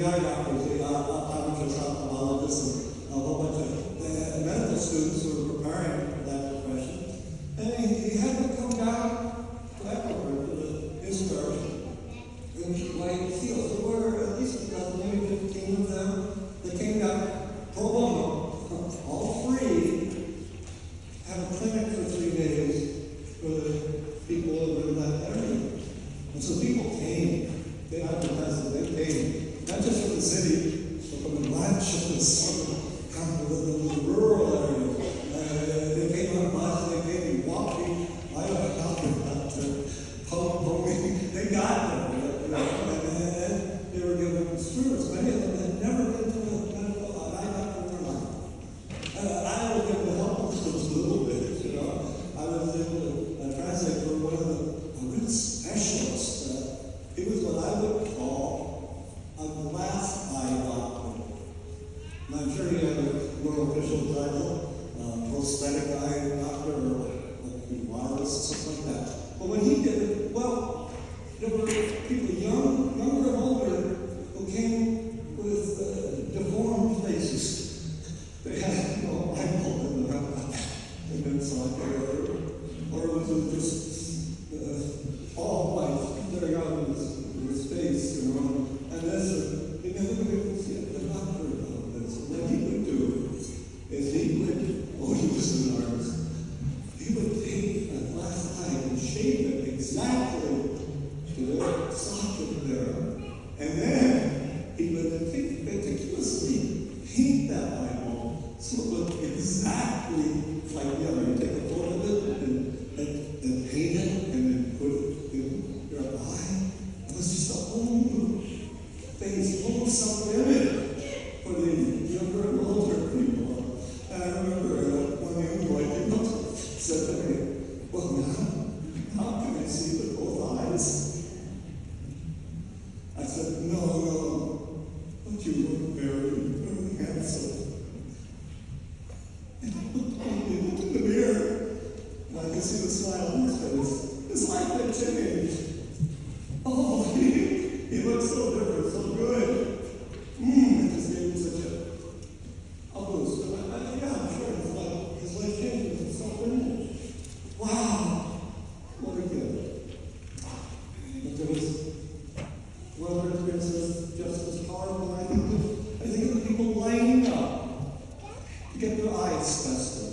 the eye doctors, the optometrists, ophthalmologists, and a whole bunch of medical students who were preparing for that profession. And he had to come down to Ecuador to his church in White Fields. There were at least maybe 15 of them that came down pro bono, all free, have a clinic for 3 days for the people who live in that area. And so people came, they advertised that they came, not just from the city, but from the ranch of the southern the rural area. They came on bus, they came walking. I don't know how they got to home. They got there, and they were given tours. Many of them had never been to a medical eye doctor in their life. I was able to help them just a little bit, you know. I was able to translate for one of the real specialists. He was what I would call a glass eye doctor. And I'm sure he had a more official title, prosthetic eye doctor, or like wireless, something like that. But when he did it, well, there were people younger and older, who came with deformed faces. They had no eyeball in their eye, and then saw or it was just all white, staring out in his face, you know. And this, you never could see it. The doctor about this. What he would do is he was an artist. He would take a glass eye and shape it exactly to the socket there. And then he would meticulously paint that eyeball so it looked exactly like the other. You take a photo of it and paint it and then put it in your eye. It was just a whole new face, whole self-image for the younger and older people. And I remember one young boy came up and said to me, well, now, how can I see with both eyes? I said, no, but you look very handsome. And he looked in the mirror, and I could see the smile on his face. His life had changed. Oh, he looked so different, so good. It just gave him such a boost. Yeah, I'm sure his life changed with self-image. Wow, what a gift. But there was one other experience just as powerful. I think of the people lining up to get their eyes tested.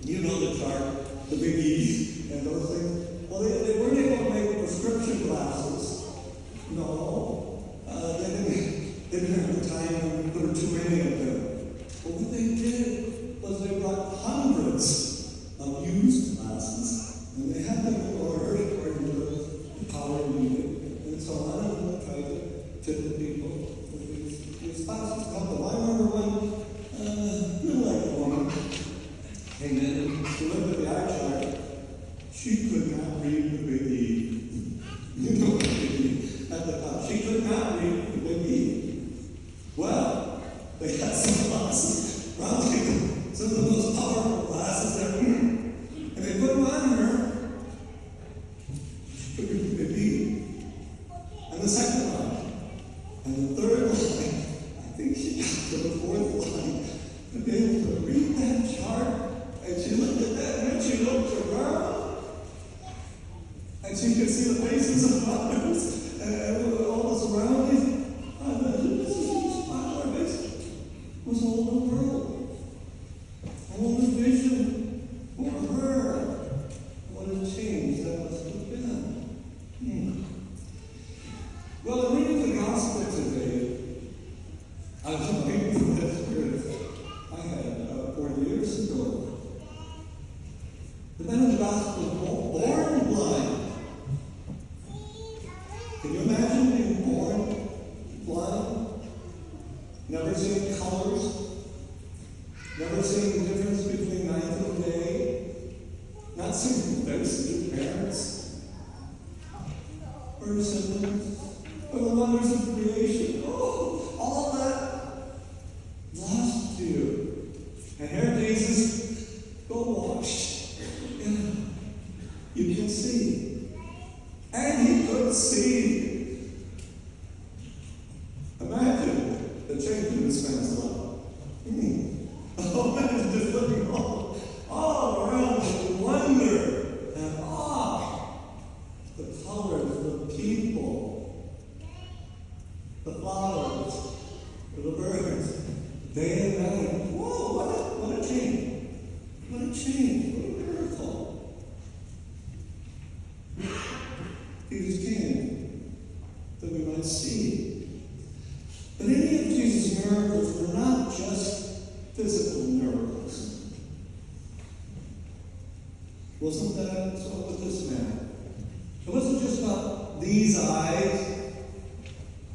You know the chart, the Big E's, and those things. Well, they weren't able to make prescription glasses. No, they didn't have the time, and there were too many of them. But what they did was they brought hundreds of used glasses, and they had them in order according to the power needed. And so I don't know, tried to tip the people with these glasses. I remember one middle-aged woman came in, and she looked at the eye chart. She could not read the Big E. You know the Big E at the top. She could not read the Big E. Well, they had some glasses, some of the most powerful glasses ever. And they put them on her. She could read the Big E. And the second line. And the third line. I think she got to the fourth line. To be able to read that chart. And she looked at that, and then she looked around. And she could see the faces of others and all the surroundings. And this is a spot on her face. It was a whole new world. A whole new vision for her. What a change that must have been. Well, in reading the gospel today, I was reading from that experience I had 40 years ago. The man of the gospel was born blind. Can you imagine being born blind? Never seeing colors? Never seeing the difference between night and day? Not seeing the face of your parents? Or your siblings? Or the wonders of creation? Oh, all that lost to you. And here Jesus, go wash. And you can see. And he could see. might see. But any of Jesus' miracles were not just physical miracles. Wasn't that so with this man? It wasn't just about these eyes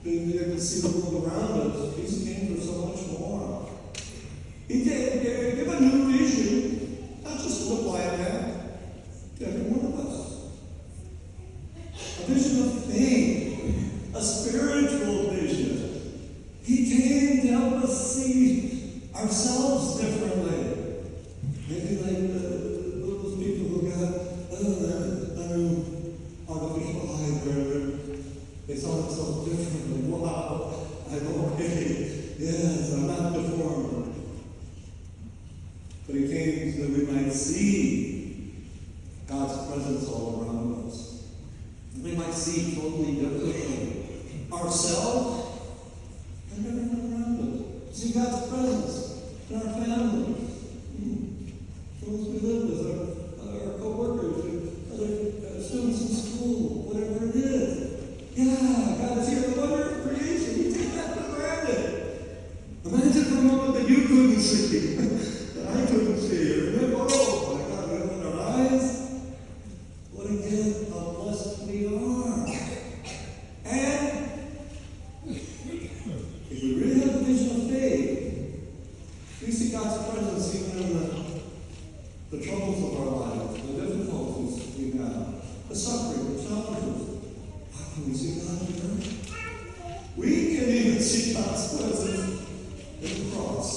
being able to see the world around us. Jesus came for so much more. He gave a new vision, not just to the blind man, to every one of us. A vision of faith, a spiritual vision. He came to help us see ourselves differently. Maybe like those people who got artificial eye there. They saw themselves differently. Wow, I'm okay. Yes, I'm not deformed. But he came so that we might see God's presence all around us. We might see totally differently ourselves and everyone around us. See God's presence in our families, those we live with, our co-workers, other students in school, whatever it is. Yeah, God is here. The wonder of creation. You take that for granted. Imagine for a moment that you couldn't see, that I couldn't see. Remember, oh my God, we open our eyes. What again, how blessed we are. And if we really have the vision of faith, we see God's presence even in the troubles of our lives, the difficulties we have, the suffering, the challenges. How can we see God here? We can even see God's presence in the cross.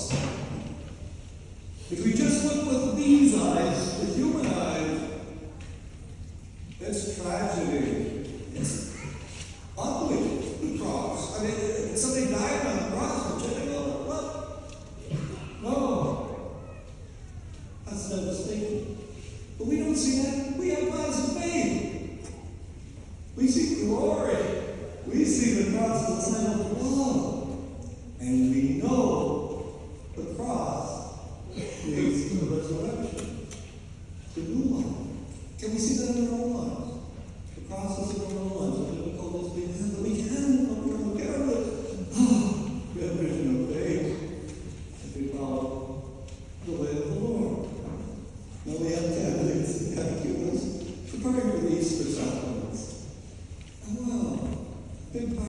If we just look with these eyes, with human eyes, it's tragedy. It's ugly, the cross. I mean, somebody died on the cross, but you know what? No. That's devastating. But we don't see that. We have eyes of faith. We see glory. We see the cross as a sign of love. And we know the cross leads to the resurrection, to new life. Can we see that in our own lives? The process of our own lives, the difficulties we have, but we can overcome it. We have vision of faith if we follow the way of the Lord. Now we have candidates, catechumens, preparing for the Easter sacraments. Oh, wow. Big